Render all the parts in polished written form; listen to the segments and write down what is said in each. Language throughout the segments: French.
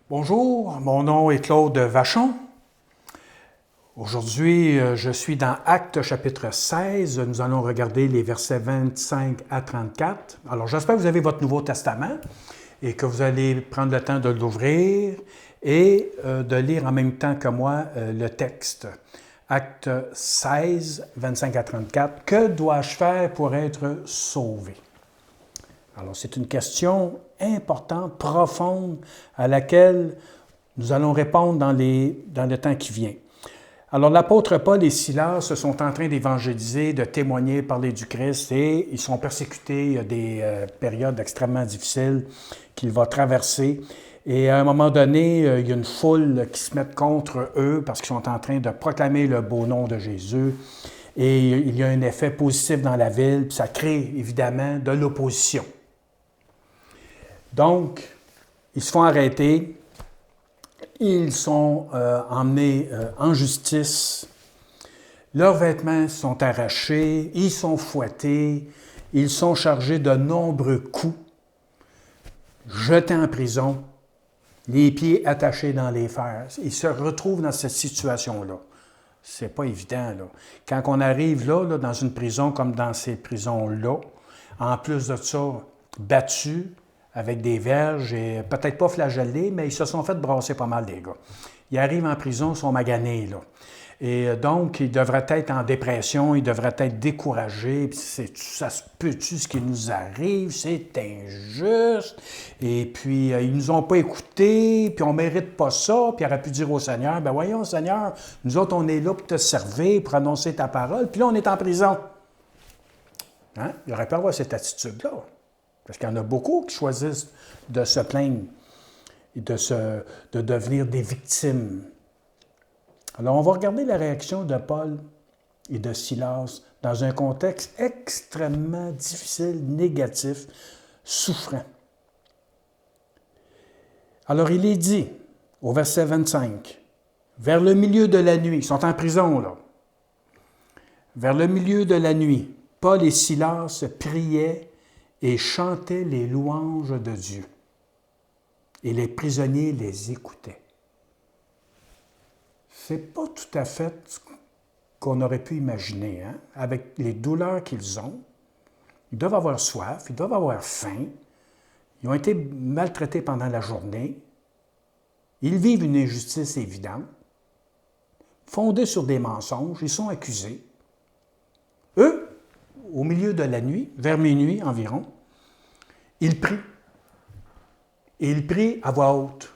Bonjour, mon nom est Claude Vachon. Aujourd'hui, je suis dans Actes chapitre 16. Nous allons regarder les versets 25 à 34. Alors, j'espère que vous avez votre Nouveau Testament et que vous allez prendre le temps de l'ouvrir et de lire en même temps que moi le texte. Acte 16, 25 à 34. Que dois-je faire pour être sauvé? Alors, c'est une question importante, profonde, à laquelle nous allons répondre dans le temps qui vient. Alors, l'apôtre Paul et Silas se sont en train d'évangéliser, de témoigner, parler du Christ, et ils sont persécutés. Il y a des périodes extrêmement difficiles qu'il va traverser. Et à un moment donné, il y a une foule qui se met contre eux parce qu'ils sont en train de proclamer le beau nom de Jésus. Et il y a un effet positif dans la ville, puis ça crée évidemment de l'opposition. Donc, ils se font arrêter, ils sont emmenés en justice, leurs vêtements sont arrachés, ils sont fouettés, ils sont chargés de nombreux coups, jetés en prison, les pieds attachés dans les fers. Ils se retrouvent dans cette situation-là. C'est pas évident, là. Quand on arrive là, dans une prison comme dans ces prisons-là, en plus de ça, battus, avec des verges et peut-être pas flagellés, mais ils se sont fait brasser pas mal, des gars. Ils arrivent en prison, ils sont maganés, là. Et donc, ils devraient être en dépression, ils devraient être découragés. Puis ça se peut-tu ce qui nous arrive? C'est injuste. Et puis, ils nous ont pas écoutés, puis on mérite pas ça. Puis, il aurait pu dire au Seigneur, ben voyons, Seigneur, nous autres, on est là pour te servir, pour annoncer ta parole. Puis là, on est en prison. Hein? Il aurait pu avoir cette attitude-là. Parce qu'il y en a beaucoup qui choisissent de se plaindre et de devenir des victimes. Alors, on va regarder la réaction de Paul et de Silas dans un contexte extrêmement difficile, négatif, souffrant. Alors, il est dit, au verset 25, « Vers le milieu de la nuit », ils sont en prison, là. « Vers le milieu de la nuit, Paul et Silas priaient et chantaient les louanges de Dieu. Et les prisonniers les écoutaient. » C'est pas tout à fait ce qu'on aurait pu imaginer, hein? Avec les douleurs qu'ils ont. Ils doivent avoir soif, ils doivent avoir faim. Ils ont été maltraités pendant la journée. Ils vivent une injustice évidente, fondée sur des mensonges. Ils sont accusés. Eux, au milieu de la nuit, vers minuit environ, ils prient. Et ils prient à voix haute,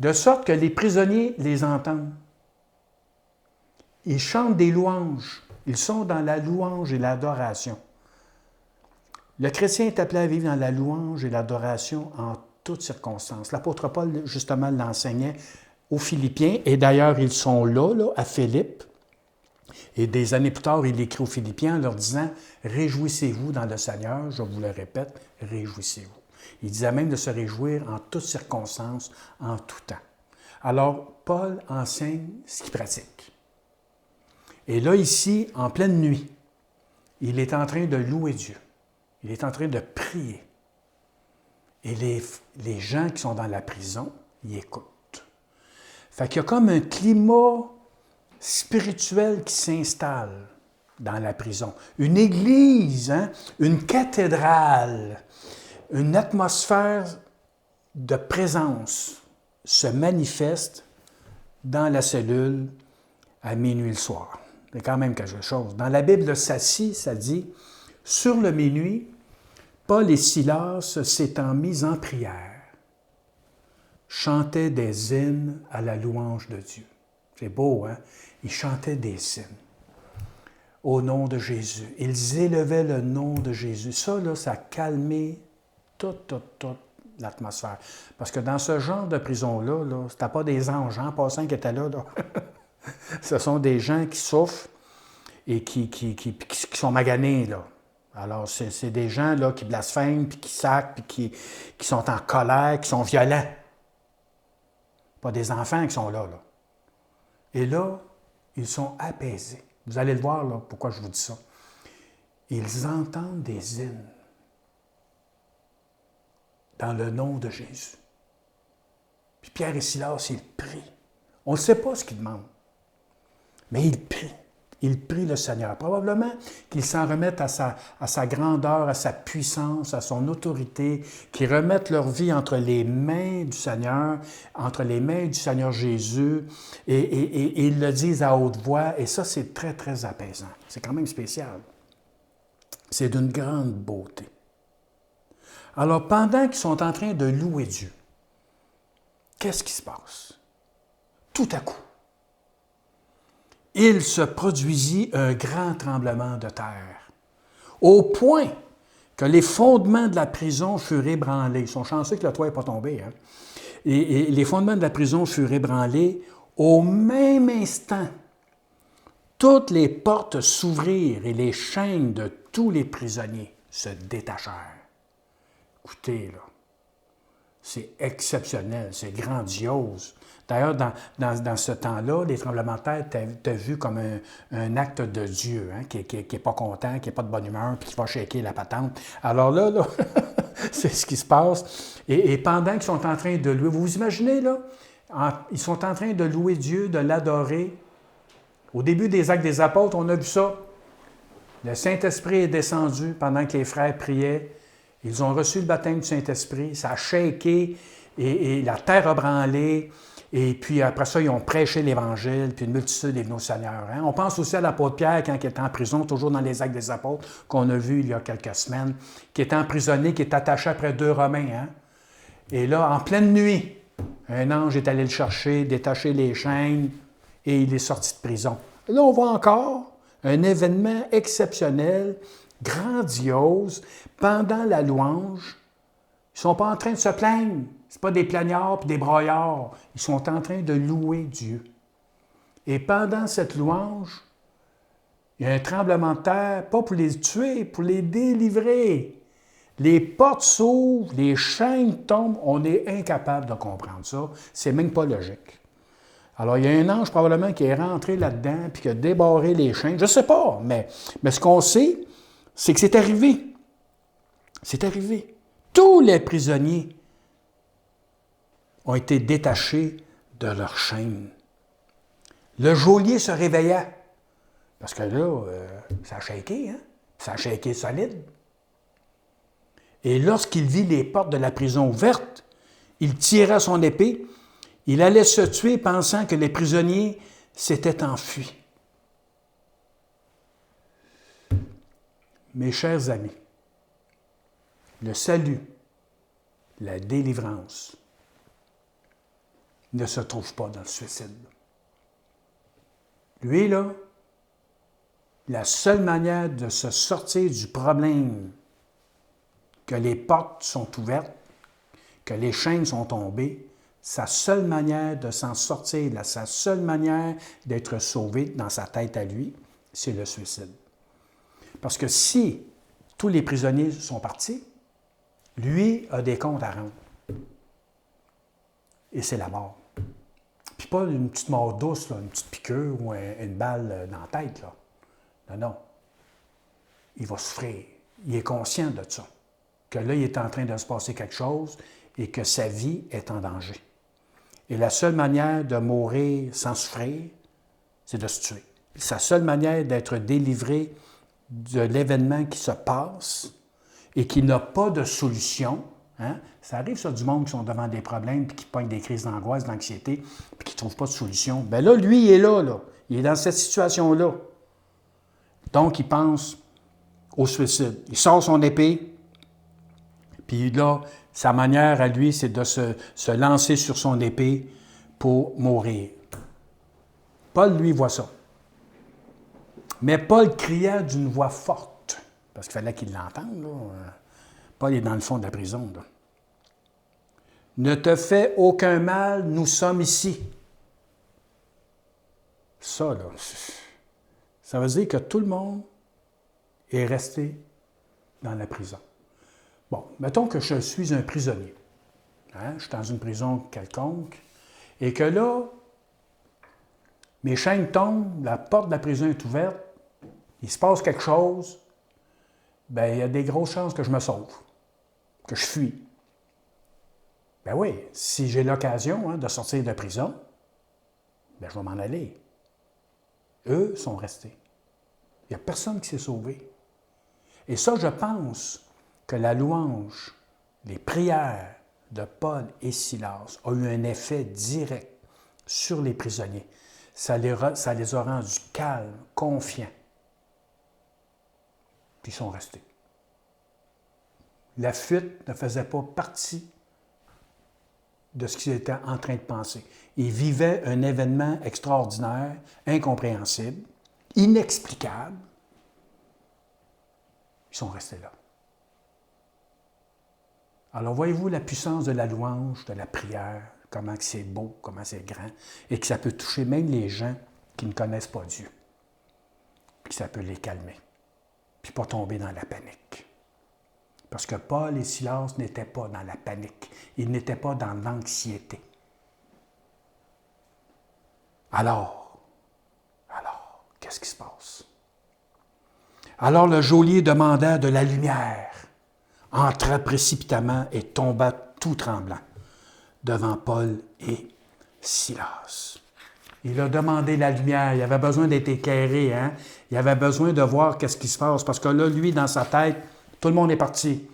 de sorte que les prisonniers les entendent. Ils chantent des louanges. Ils sont dans la louange et l'adoration. Le chrétien est appelé à vivre dans la louange et l'adoration en toutes circonstances. L'apôtre Paul, justement, l'enseignait aux Philippiens, et d'ailleurs, ils sont là, à Philippe. Et des années plus tard, il écrit aux Philippiens en leur disant « Réjouissez-vous dans le Seigneur », je vous le répète, « Réjouissez-vous ». Il disait même de se réjouir en toutes circonstances, en tout temps. Alors, Paul enseigne ce qu'il pratique. Et là, ici, en pleine nuit, il est en train de louer Dieu. Il est en train de prier. Et les gens qui sont dans la prison, ils écoutent. Fait qu'il y a comme un climat spirituel qui s'installe dans la prison. Une église, hein? Une cathédrale, une atmosphère de présence se manifeste dans la cellule à minuit le soir. C'est quand même quelque chose. Dans la Bible de Sassi, ça dit « Sur le minuit, Paul et Silas s'étant mis en prière, chantaient des hymnes à la louange de Dieu. » C'est beau, hein? Ils chantaient des hymnes au nom de Jésus. Ils élevaient le nom de Jésus. Ça, là, ça a calmé toute l'atmosphère. Parce que dans ce genre de prison-là, là, c'était pas des anges en passant qui étaient là. Ce sont des gens qui souffrent et qui sont maganés, là. Alors, c'est des gens là, qui blasphèment, puis qui sacrent, puis qui sont en colère, qui sont violents. Pas des enfants qui sont là. Et là, ils sont apaisés. Vous allez le voir, là, pourquoi je vous dis ça. Ils entendent des hymnes dans le nom de Jésus. Puis Pierre et Silas, ils prient. On ne sait pas ce qu'ils demandent, mais ils prient. Ils prient le Seigneur. Probablement qu'ils s'en remettent à sa grandeur, à sa puissance, à son autorité, qu'ils remettent leur vie entre les mains du Seigneur, entre les mains du Seigneur Jésus, et ils le disent à haute voix, et ça, c'est très, très apaisant. C'est quand même spécial. C'est d'une grande beauté. Alors, pendant qu'ils sont en train de louer Dieu, qu'est-ce qui se passe? Tout à coup, il se produisit un grand tremblement de terre, au point que les fondements de la prison furent ébranlés. Ils sont chanceux que le toit n'est pas tombé. Hein? Et les fondements de la prison furent ébranlés. Au même instant, toutes les portes s'ouvrirent et les chaînes de tous les prisonniers se détachèrent. Écoutez, là, c'est exceptionnel, c'est grandiose. D'ailleurs, dans ce temps-là, les tremblements de terre étaient vus comme un acte de Dieu, hein, qui n'est pas content, qui n'est pas de bonne humeur, puis qui va shaker la patente. Alors là c'est ce qui se passe. Et pendant qu'ils sont en train de louer, vous vous imaginez, là, ils sont en train de louer Dieu, de l'adorer. Au début des Actes des Apôtres, on a vu ça. Le Saint-Esprit est descendu pendant que les frères priaient. Ils ont reçu le baptême du Saint-Esprit. Ça a shaké et la terre a branlé. Et puis après ça, ils ont prêché l'Évangile, puis une multitude est venue au Seigneur. Hein? On pense aussi à l'apôtre Pierre quand il était en prison, toujours dans les Actes des Apôtres, qu'on a vu il y a quelques semaines, qui est emprisonné, qui est attaché après 2 Romains. Hein? Et là, en pleine nuit, un ange est allé le chercher, détacher les chaînes, et il est sorti de prison. Là, on voit encore un événement exceptionnel, grandiose, pendant la louange. Ils ne sont pas en train de se plaindre. Ce pas des plaignards et des broyards. Ils sont en train de louer Dieu. Et pendant cette louange, il y a un tremblement de terre, pas pour les tuer, pour les délivrer. Les portes s'ouvrent, les chaînes tombent. On est incapable de comprendre ça. C'est même pas logique. Alors, il y a un ange probablement qui est rentré là-dedans puis qui a débarré les chaînes. Je ne sais pas, mais ce qu'on sait, c'est que c'est arrivé. C'est arrivé. Tous les prisonniers ont été détachés de leurs chaînes. Le geôlier se réveilla, parce que là, ça a shaké, hein? Ça a shaké solide. Et lorsqu'il vit les portes de la prison ouvertes, il tira son épée. Il allait se tuer pensant que les prisonniers s'étaient enfuis. Mes chers amis, le salut, la délivrance ne se trouve pas dans le suicide. Lui, là, la seule manière de se sortir du problème, que les portes sont ouvertes, que les chaînes sont tombées, sa seule manière de s'en sortir, sa seule manière d'être sauvé dans sa tête à lui, c'est le suicide. Parce que si tous les prisonniers sont partis, lui a des comptes à rendre. Et c'est la mort. Puis pas une petite mort douce, là, une petite piqûre ou une balle dans la tête. Là. Non, non. Il va souffrir. Il est conscient de ça. Que là, il est en train de se passer quelque chose et que sa vie est en danger. Et la seule manière de mourir sans souffrir, c'est de se tuer. Sa seule manière d'être délivré de l'événement qui se passe et qui n'a pas de solution, hein? Ça arrive, ça, du monde qui sont devant des problèmes puis qui pognent des crises d'angoisse, d'anxiété puis qui ne trouvent pas de solution. Bien là, lui, il est là. Il est dans cette situation-là. Donc, il pense au suicide. Il sort son épée, puis là, sa manière à lui, c'est de se lancer sur son épée pour mourir. Paul, lui, voit ça. Mais Paul cria d'une voix forte, parce qu'il fallait qu'il l'entende. Là. Paul est dans le fond de la prison. Là. Ne te fais aucun mal, nous sommes ici. Ça, là, ça veut dire que tout le monde est resté dans la prison. Bon, mettons que je suis un prisonnier. Hein? Je suis dans une prison quelconque. Et que là, mes chaînes tombent, la porte de la prison est ouverte, il se passe quelque chose, bien, il y a des grosses chances que je me sauve, que je fuis. Ben oui, si j'ai l'occasion de sortir de prison, ben je vais m'en aller. Eux sont restés. Il n'y a personne qui s'est sauvé. Et ça, je pense que la louange, les prières de Paul et Silas ont eu un effet direct sur les prisonniers. Ça les a rendus calmes, confiants. Puis ils sont restés. La fuite ne faisait pas partie de ce qu'ils étaient en train de penser. Ils vivaient un événement extraordinaire, incompréhensible, inexplicable. Ils sont restés là. Alors voyez-vous la puissance de la louange, de la prière, comment c'est beau, comment c'est grand, et que ça peut toucher même les gens qui ne connaissent pas Dieu. Puis ça peut les calmer, puis pas tomber dans la panique. Parce que Paul et Silas n'étaient pas dans la panique, ils n'étaient pas dans l'anxiété. Alors, qu'est-ce qui se passe? Alors le geôlier demanda de la lumière, entra précipitamment et tomba tout tremblant devant Paul et Silas. Il a demandé la lumière, il avait besoin d'être éclairé, hein? Il avait besoin de voir qu'est-ce qui se passe, parce que là, lui, dans sa tête, tout le monde est parti.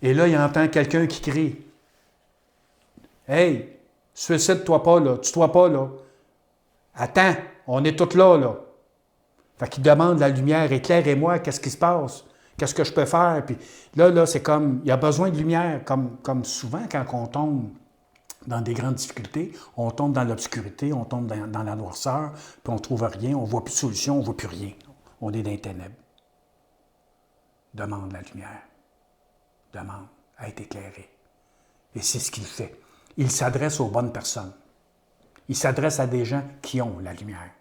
Et là, il entend quelqu'un qui crie. « Hey, suicide-toi pas, là, tue-toi pas, là. Attends, on est tous là, là. » Fait qu'il demande la lumière, éclairez-moi, qu'est-ce qui se passe? Qu'est-ce que je peux faire? Puis là, c'est comme, il y a besoin de lumière, comme souvent quand on tombe dans des grandes difficultés, on tombe dans l'obscurité, on tombe dans la noirceur, puis on ne trouve rien, on ne voit plus de solution, on ne voit plus rien. On est dans les ténèbres. Demande la lumière. Demande à être éclairé. Et c'est ce qu'il fait. Il s'adresse aux bonnes personnes. Il s'adresse à des gens qui ont la lumière.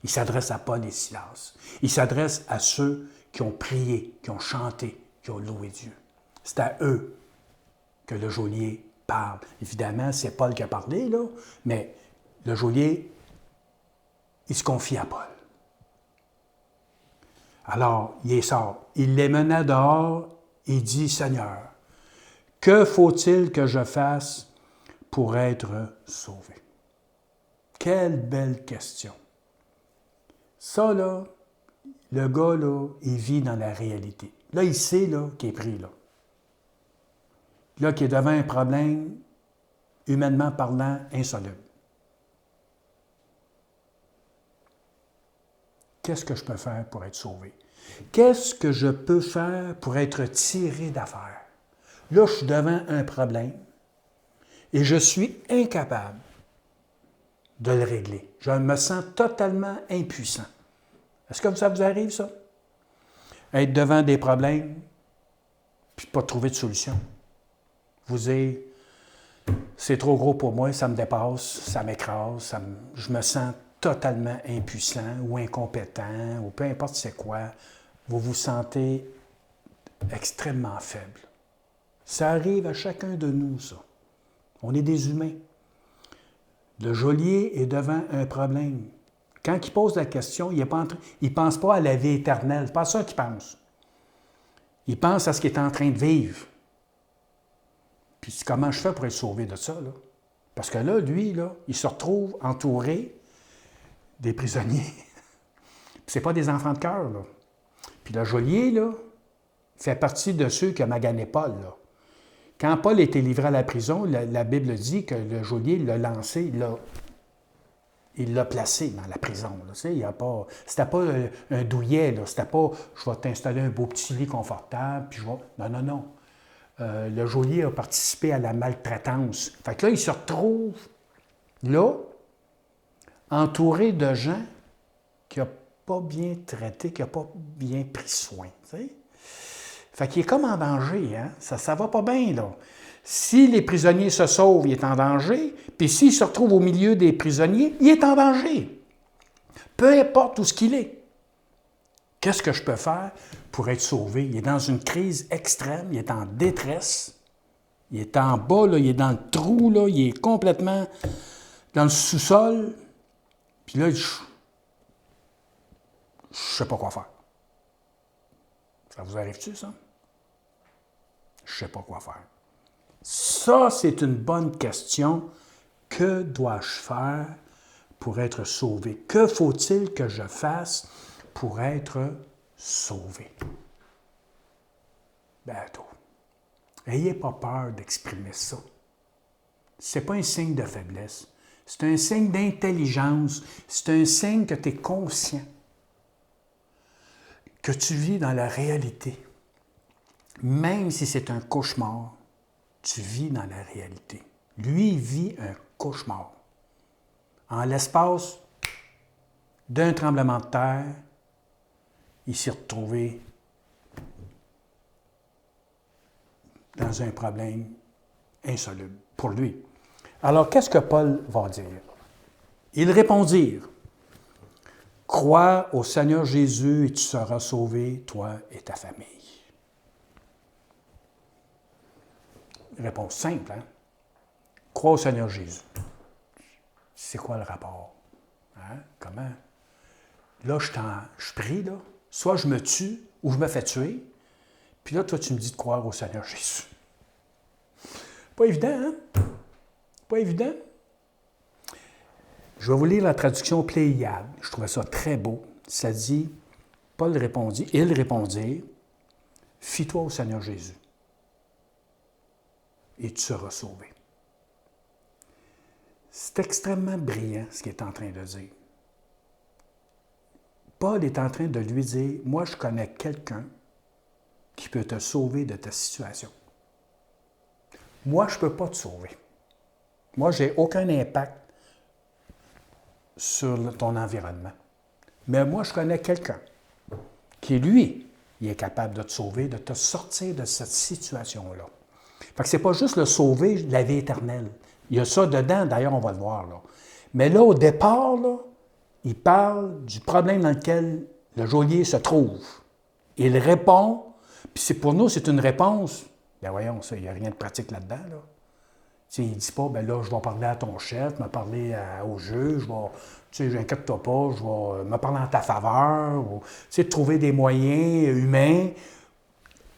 Il s'adresse à Paul et Silas. Il s'adresse à ceux qui ont prié, qui ont chanté, qui ont loué Dieu. C'est à eux que le geôlier parle. Évidemment, c'est Paul qui a parlé, là, mais le geôlier, il se confie à Paul. Alors, il sort. Il les mena dehors et dit, « Seigneur, que faut-il que je fasse pour être sauvé? » Quelle belle question. Ça, là, le gars, là, il vit dans la réalité. Là, il sait, là, qu'il est pris, là. Là, qu'il est devant un problème, humainement parlant, insoluble. Qu'est-ce que je peux faire pour être sauvé? Qu'est-ce que je peux faire pour être tiré d'affaire? Là, je suis devant un problème et je suis incapable de le régler. Je me sens totalement impuissant. Est-ce que ça vous arrive, ça? Être devant des problèmes puis pas trouver de solution. Vous dites, c'est trop gros pour moi, ça me dépasse, ça m'écrase, je me sens totalement impuissant ou incompétent ou peu importe c'est quoi. Vous vous sentez extrêmement faible. Ça arrive à chacun de nous, ça. On est des humains. Le geôlier est devant un problème. Quand il pose la question, il ne pense pas à la vie éternelle. C'est pas ça qu'il pense. Il pense à ce qu'il est en train de vivre. Puis comment je fais pour être sauvé de ça, là? Parce que là, lui, là, il se retrouve entouré des prisonniers. Puis c'est pas des enfants de cœur, là. Puis le geôlier, là, fait partie de ceux qui ont magané Paul, là. Quand Paul était livré à la prison, la Bible dit que le geôlier l'a lancé, il l'a placé dans la prison. C'était pas un douillet, là. C'était pas « je vais t'installer un beau petit lit confortable, puis je vais... » Non. Le geôlier a participé à la maltraitance. Fait que là, il se retrouve là, entouré de gens qui n'ont pas bien traité, qui n'ont pas bien pris soin. T'sais? Fait qu'il est comme en danger, hein? Ça va pas bien, là. Si les prisonniers se sauvent, il est en danger. Puis s'il se retrouve au milieu des prisonniers, il est en danger. Peu importe où ce qu'il est. Qu'est-ce que je peux faire pour être sauvé? Il est dans une crise extrême, il est en détresse, il est en bas, là, il est dans le trou, là, il est complètement dans le sous-sol. Puis là, je ne sais pas quoi faire. Ça vous arrive-tu, ça? Je ne sais pas quoi faire. Ça, c'est une bonne question. Que dois-je faire pour être sauvé? Que faut-il que je fasse pour être sauvé? Bientôt. N'ayez pas peur d'exprimer ça. Ce n'est pas un signe de faiblesse. C'est un signe d'intelligence. C'est un signe que tu es conscient, que tu vis dans la réalité. Même si c'est un cauchemar, tu vis dans la réalité. Lui vit un cauchemar. En l'espace d'un tremblement de terre, il s'est retrouvé dans un problème insoluble pour lui. Alors, qu'est-ce que Paul va dire? Ils répondirent, « Crois au Seigneur Jésus et tu seras sauvé, toi et ta famille. » Réponse simple, hein? Crois au Seigneur Jésus. C'est quoi le rapport? Hein? Comment? Là, je prie, là. Soit je me tue ou je me fais tuer. Puis là, toi, tu me dis de croire au Seigneur Jésus. Pas évident, hein? Pas évident. Je vais vous lire la traduction Pléiade. Je trouvais ça très beau. Ça dit, Paul répondit, ils répondirent, « Fie-toi au Seigneur Jésus, et tu seras sauvé. » C'est extrêmement brillant ce qu'il est en train de dire. Paul est en train de lui dire, « Moi, je connais quelqu'un qui peut te sauver de ta situation. Moi, je ne peux pas te sauver. Moi, je n'ai aucun impact sur ton environnement. Mais moi, je connais quelqu'un qui, lui, il est capable de te sauver, de te sortir de cette situation-là. » Fait que ce n'est pas juste le sauver de la vie éternelle. Il y a ça dedans, d'ailleurs, on va le voir, là. Mais là, au départ, là, il parle du problème dans lequel le geôlier se trouve. Il répond, puis pour nous, c'est une réponse. Bien voyons, ça, il n'y a rien de pratique là-dedans, là. T'sais, il ne dit pas, ben là, je vais parler à ton chef, me parler au juge, tu sais, inquiète-toi pas, je vais me parler en ta faveur, ou, tu sais, trouver des moyens humains.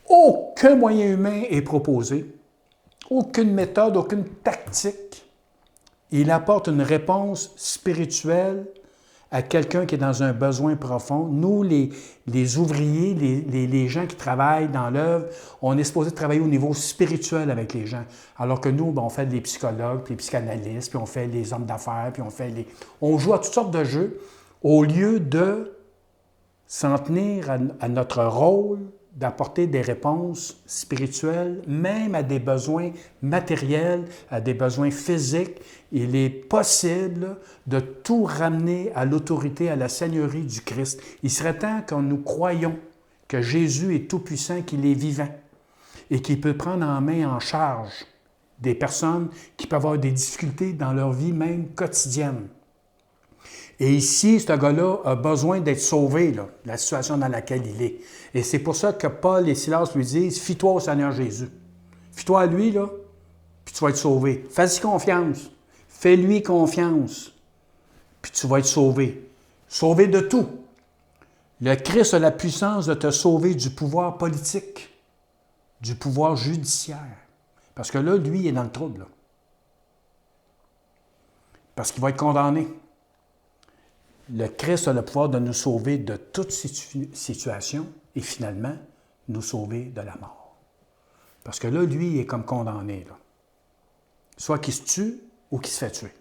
Aucun moyen humain est proposé. Aucune méthode, aucune tactique. Il apporte une réponse spirituelle à quelqu'un qui est dans un besoin profond. Nous, les ouvriers, les gens qui travaillent dans l'œuvre, on est supposé travailler au niveau spirituel avec les gens. Alors que nous, on fait des psychologues, puis des psychanalystes, puis on fait les hommes d'affaires, puis on joue à toutes sortes de jeux au lieu de s'en tenir à notre rôle d'apporter des réponses spirituelles, même à des besoins matériels, à des besoins physiques. Il est possible de tout ramener à l'autorité, à la seigneurie du Christ. Il serait temps que nous croyions que Jésus est tout-puissant, qu'il est vivant et qu'il peut prendre en main, en charge des personnes qui peuvent avoir des difficultés dans leur vie même quotidienne. Et ici, ce gars-là a besoin d'être sauvé, là, de la situation dans laquelle il est. Et c'est pour ça que Paul et Silas lui disent, « Fie-toi au Seigneur Jésus. Fie-toi à lui, là, puis tu vas être sauvé. Fais-y confiance. Fais-lui confiance, puis tu vas être sauvé. Sauvé de tout. Le Christ a la puissance de te sauver du pouvoir politique, du pouvoir judiciaire. Parce que là, lui, il est dans le trouble, là. Parce qu'il va être condamné. Le Christ a le pouvoir de nous sauver de toute situation et finalement, nous sauver de la mort. Parce que là, lui, il est comme condamné, là. Soit qu'il se tue ou qu'il se fait tuer.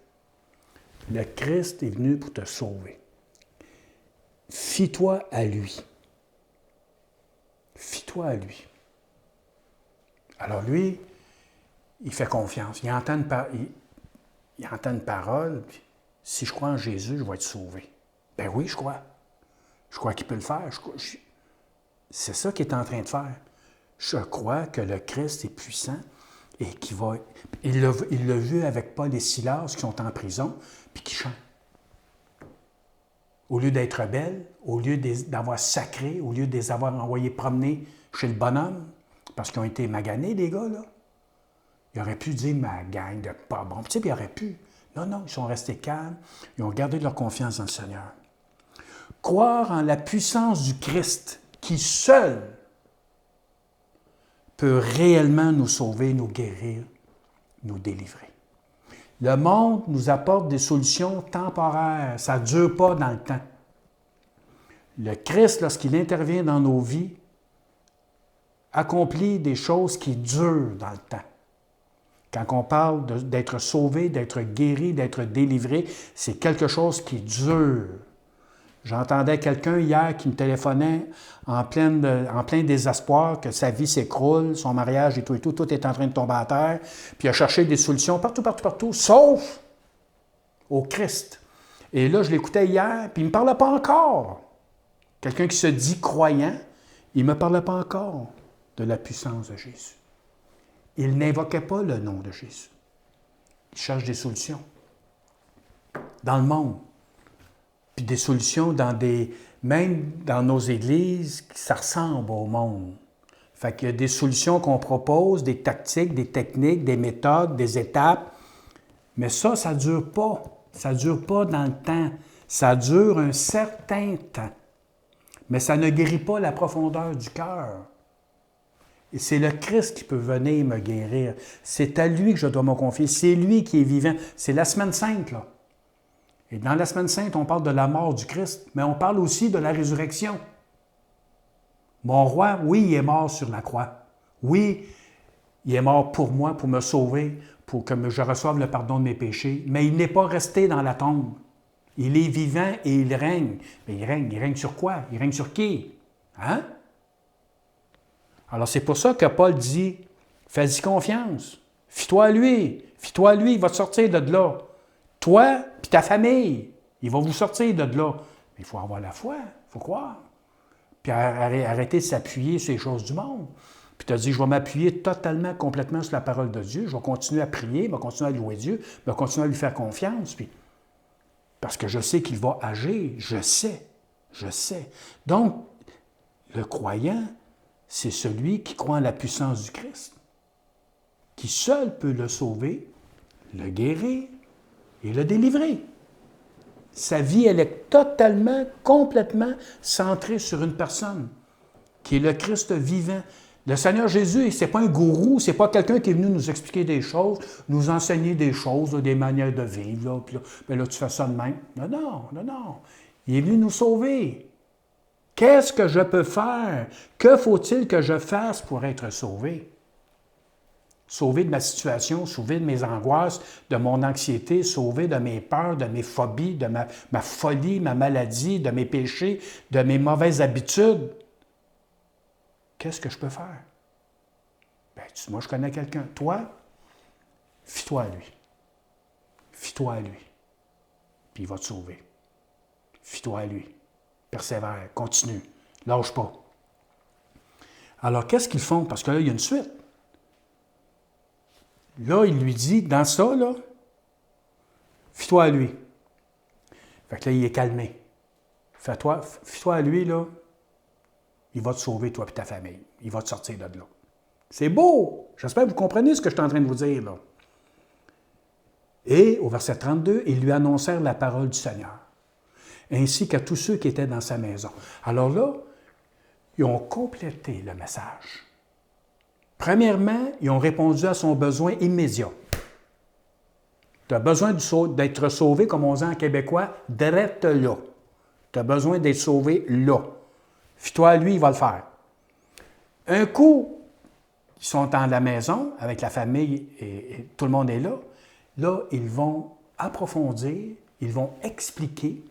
Le Christ est venu pour te sauver. Fie-toi à lui. Fie-toi à lui. Alors lui, il fait confiance. Il entend une parole. Puis, si je crois en Jésus, je vais être sauvé. Ben oui, je crois. Je crois qu'il peut le faire. C'est ça qu'il est en train de faire. Je crois que le Christ est puissant et qu'il va... Il l'a vu avec Paul et Silas qui sont en prison, puis qui chantent. Au lieu d'être rebelles, au lieu d'avoir sacré, au lieu de les avoir envoyés promener chez le bonhomme, parce qu'ils ont été maganés, les gars, là, ils auraient pu dire « ma gang de pas bon ». Tu sais, ils auraient pu. Non, ils sont restés calmes. Ils ont gardé leur confiance dans le Seigneur. Croire en la puissance du Christ, qui seul peut réellement nous sauver, nous guérir nous délivrer. Le monde nous apporte des solutions temporaires. Ça ne dure pas dans le temps. Le Christ, lorsqu'il intervient dans nos vies, accomplit des choses qui durent dans le temps. Quand on parle d'être sauvé, d'être guéri, d'être délivré, c'est quelque chose qui dure. J'entendais quelqu'un hier qui me téléphonait en plein désespoir, que sa vie s'écroule, son mariage et tout est en train de tomber à terre, puis il a cherché des solutions partout, sauf au Christ. Et là, je l'écoutais hier, puis il ne me parlait pas encore. Quelqu'un qui se dit croyant, il ne me parlait pas encore de la puissance de Jésus. Il n'invoquait pas le nom de Jésus. Il cherche des solutions dans le monde. Puis des solutions même dans nos églises, ça ressemble au monde. Fait qu'il y a des solutions qu'on propose, des tactiques, des techniques, des méthodes, des étapes. Mais ça ne dure pas. Ça ne dure pas dans le temps. Ça dure un certain temps. Mais ça ne guérit pas la profondeur du cœur. Et c'est le Christ qui peut venir me guérir. C'est à lui que je dois me confier. C'est lui qui est vivant. C'est la semaine sainte, là. Et dans la semaine sainte, on parle de la mort du Christ, mais on parle aussi de la résurrection. Mon roi, oui, il est mort sur la croix. Oui, il est mort pour moi, pour me sauver, pour que je reçoive le pardon de mes péchés, mais il n'est pas resté dans la tombe. Il est vivant et il règne. Mais il règne sur quoi? Il règne sur qui? Hein? Alors c'est pour ça que Paul dit, fais-y confiance, fie-toi à lui, il va te sortir de là. Toi puis ta famille, il va vous sortir de là. Mais il faut avoir la foi, il faut croire. Puis arrêter de s'appuyer sur les choses du monde. Puis tu as dit, je vais m'appuyer totalement, complètement sur la parole de Dieu, je vais continuer à prier, je vais continuer à louer Dieu, je vais continuer à lui faire confiance. Puis, parce que je sais qu'il va agir, je sais. Donc, le croyant, c'est celui qui croit en la puissance du Christ, qui seul peut le sauver, le guérir et le délivrer. Sa vie, elle est totalement, complètement centrée sur une personne, qui est le Christ vivant. Le Seigneur Jésus, ce n'est pas un gourou, ce n'est pas quelqu'un qui est venu nous expliquer des choses, nous enseigner des choses, des manières de vivre, là, puis là, ben là, tu fais ça de même. Non. Il est venu nous sauver. Qu'est-ce que je peux faire? Que faut-il que je fasse pour être sauvé? Sauvé de ma situation, sauvé de mes angoisses, de mon anxiété, sauvé de mes peurs, de mes phobies, de ma folie, ma maladie, de mes péchés, de mes mauvaises habitudes. Qu'est-ce que je peux faire? Ben, moi, je connais quelqu'un. Toi, fie-toi à lui. Fie-toi à lui. Puis il va te sauver. Fie-toi à lui. Persévère, continue, lâche pas. Alors, qu'est-ce qu'ils font? Parce que là, il y a une suite. Là, il lui dit, dans ça, là, fie-toi à lui. Fait que là, il est calmé. Fie-toi à lui, là, il va te sauver, toi et ta famille. Il va te sortir de là. C'est beau! J'espère que vous comprenez ce que je suis en train de vous dire, là. Et, au verset 32, ils lui annoncèrent la parole du Seigneur, ainsi qu'à tous ceux qui étaient dans sa maison. Alors là, ils ont complété le message. Premièrement, ils ont répondu à son besoin immédiat. Tu as besoin d'être sauvé, comme on dit en québécois, direct là. Tu as besoin d'être sauvé là. Fie-toi à lui, il va le faire. Un coup, ils sont dans la maison, avec la famille et tout le monde est là. Là, ils vont approfondir, ils vont expliquer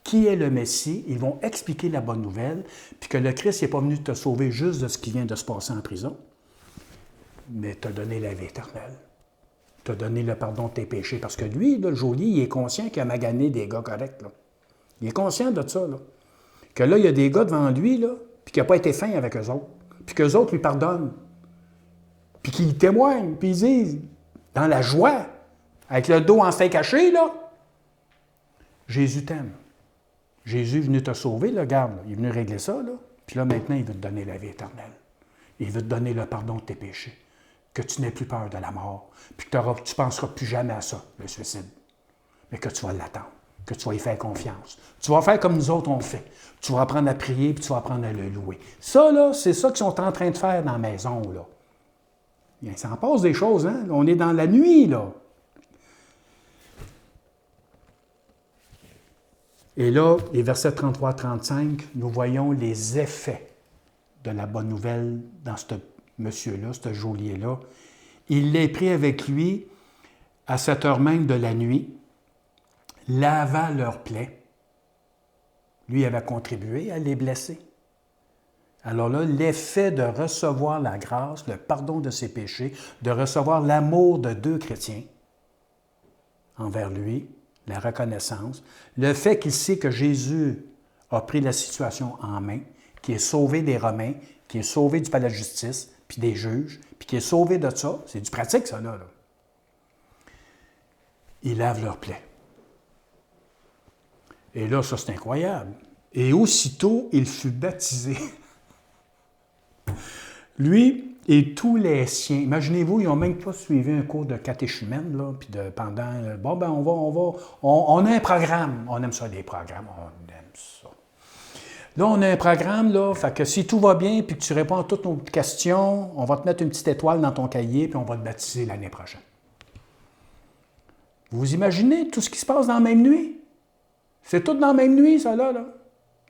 qui est le Messie, ils vont expliquer la bonne nouvelle, puis que le Christ n'est pas venu te sauver juste de ce qui vient de se passer en prison, mais t'a donné la vie éternelle. T'a donné le pardon de tes péchés. Parce que lui, là, le geôlier, il est conscient qu'il a magané des gars corrects. Là. Il est conscient de ça. Là. Que là, il y a des gars devant lui, là, puis qu'il n'a pas été fin avec eux autres. Puis qu'eux autres lui pardonnent. Puis qu'ils témoignent, puis ils disent, dans la joie, avec le dos en steak caché, là, Jésus t'aime. Jésus est venu te sauver, là, regarde, là, il est venu régler ça, là. Puis là, maintenant, il veut te donner la vie éternelle. Il veut te donner le pardon de tes péchés. Que tu n'aies plus peur de la mort. Puis que tu ne penseras plus jamais à ça, le suicide. Mais que tu vas l'attendre. Que tu vas y faire confiance. Tu vas faire comme nous autres on fait. Tu vas apprendre à prier puis tu vas apprendre à le louer. Ça, là, c'est ça qu'ils sont en train de faire dans la maison, là. Il s'en passe des choses, hein? On est dans la nuit, là. Et là, les versets 33-35, nous voyons les effets de la bonne nouvelle dans ce monsieur-là, ce geôlier-là. Il les prit avec lui à cette heure même de la nuit, lava leurs plaies. Lui avait contribué à les blesser. Alors là, l'effet de recevoir la grâce, le pardon de ses péchés, de recevoir l'amour de deux chrétiens envers lui, la reconnaissance, le fait qu'il sait que Jésus a pris la situation en main, qui est sauvé des Romains, qui est sauvé du palais de justice, puis des juges, puis qui est sauvé de ça, c'est du pratique, ça, là. Il lave leurs plaies. Et là, ça, c'est incroyable. Et aussitôt, il fut baptisé. Lui et tous les siens. Imaginez-vous, ils n'ont même pas suivi un cours de catéchumène, là, puis pendant, bon, ben, on a un programme. On aime ça, les programmes, on aime ça. Là, on a un programme, là, fait que si tout va bien, puis que tu réponds à toutes nos questions, on va te mettre une petite étoile dans ton cahier, puis on va te baptiser l'année prochaine. Vous imaginez tout ce qui se passe dans la même nuit? C'est tout dans la même nuit, ça, là.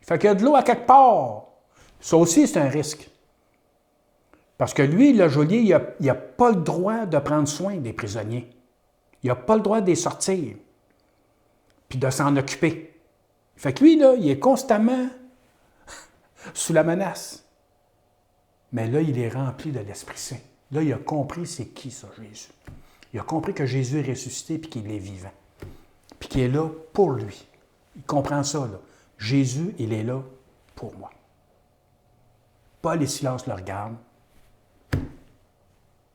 Fait qu'il y a de l'eau à quelque part. Ça aussi, c'est un risque. Parce que lui, le geôlier, il n'a pas le droit de prendre soin des prisonniers. Il n'a pas le droit de les sortir, puis de s'en occuper. Fait que lui, là, il est constamment sous la menace. Mais là, il est rempli de l'Esprit Saint. Là, il a compris c'est qui, ça, Jésus. Il a compris que Jésus est ressuscité puis qu'il est vivant. Puis qu'il est là pour lui. Il comprend ça, là. Jésus, il est là pour moi. Paul et Silas le regardent.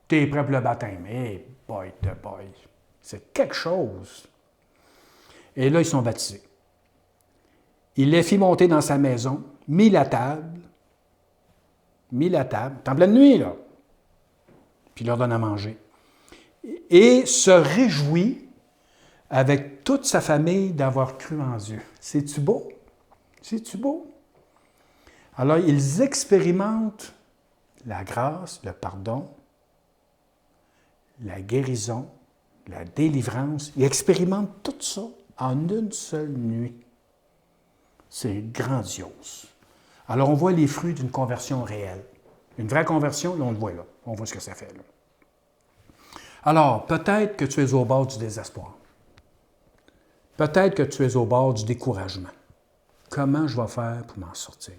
T'es prêt pour le baptême. Hey, boy, c'est quelque chose. Et là, ils sont baptisés. Il les fit monter dans sa maison, mit la table, en pleine nuit, là, puis il leur donne à manger. Et se réjouit avec toute sa famille d'avoir cru en Dieu. C'est-tu beau? C'est-tu beau? Alors, ils expérimentent la grâce, le pardon, la guérison, la délivrance. Ils expérimentent tout ça en une seule nuit. C'est grandiose. Alors, on voit les fruits d'une conversion réelle. Une vraie conversion, là, on le voit là. On voit ce que ça fait là. Alors, peut-être que tu es au bord du désespoir. Peut-être que tu es au bord du découragement. Comment je vais faire pour m'en sortir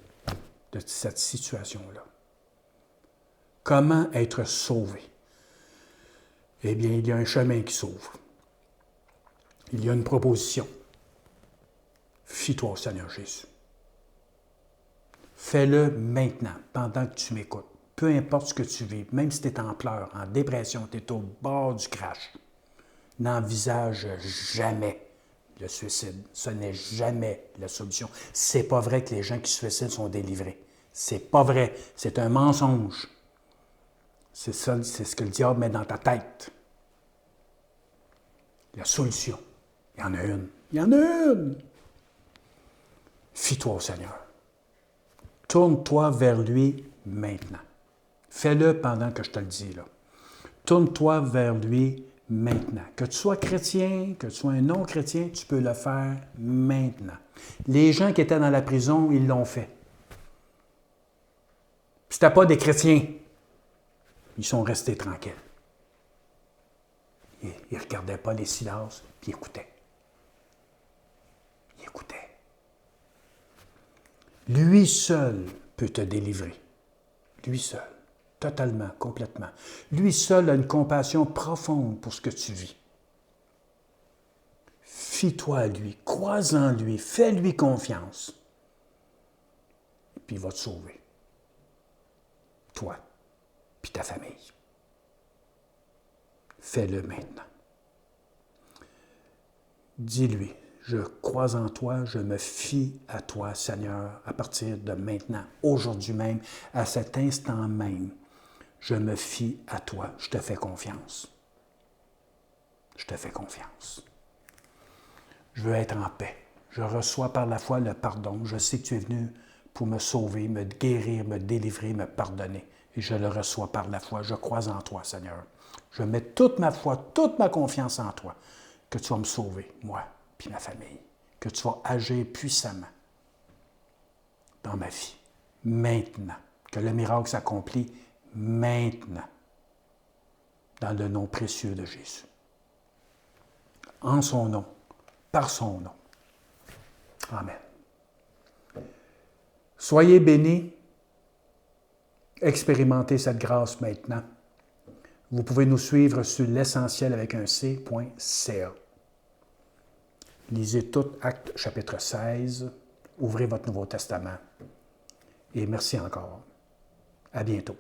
de cette situation-là? Comment être sauvé? Eh bien, il y a un chemin qui s'ouvre. Il y a une proposition. Fie-toi au Seigneur Jésus. Fais-le maintenant, pendant que tu m'écoutes. Peu importe ce que tu vis, même si tu es en pleurs, en dépression, tu es au bord du crash, n'envisage jamais le suicide. Ce n'est jamais la solution. C'est pas vrai que les gens qui se suicident sont délivrés. C'est pas vrai. C'est un mensonge. C'est ça, c'est ce que le diable met dans ta tête. La solution, il y en a une. Il y en a une. Fie-toi au Seigneur. Tourne-toi vers lui maintenant. Fais-le pendant que je te le dis, là. Tourne-toi vers lui maintenant. Que tu sois chrétien, que tu sois un non-chrétien, tu peux le faire maintenant. Les gens qui étaient dans la prison, ils l'ont fait. Puis c'était pas des chrétiens. Ils sont restés tranquilles. Ils ne regardaient pas les silences, puis ils écoutaient. Ils écoutaient. Lui seul peut te délivrer. Lui seul. Totalement, complètement. Lui seul a une compassion profonde pour ce que tu vis. Fie-toi à lui, crois en lui, fais-lui confiance. Et puis il va te sauver. Toi, puis ta famille. Fais-le maintenant. Dis-lui, je crois en toi, je me fie à toi, Seigneur, à partir de maintenant, aujourd'hui même, à cet instant même. Je me fie à toi, je te fais confiance. Je te fais confiance. Je veux être en paix. Je reçois par la foi le pardon. Je sais que tu es venu pour me sauver, me guérir, me délivrer, me pardonner. et je le reçois par la foi. Je crois en toi, Seigneur. Je mets toute ma foi, toute ma confiance en toi, que tu vas me sauver, moi, puis ma famille, que tu vas agir puissamment dans ma vie, maintenant, que le miracle s'accomplit maintenant, dans le nom précieux de Jésus. En son nom, par son nom. Amen. Soyez bénis, expérimentez cette grâce maintenant. Vous pouvez nous suivre sur l'essentiel avec un c.ca. Lisez tout Actes chapitre 16, ouvrez votre Nouveau Testament. Et merci encore. À bientôt.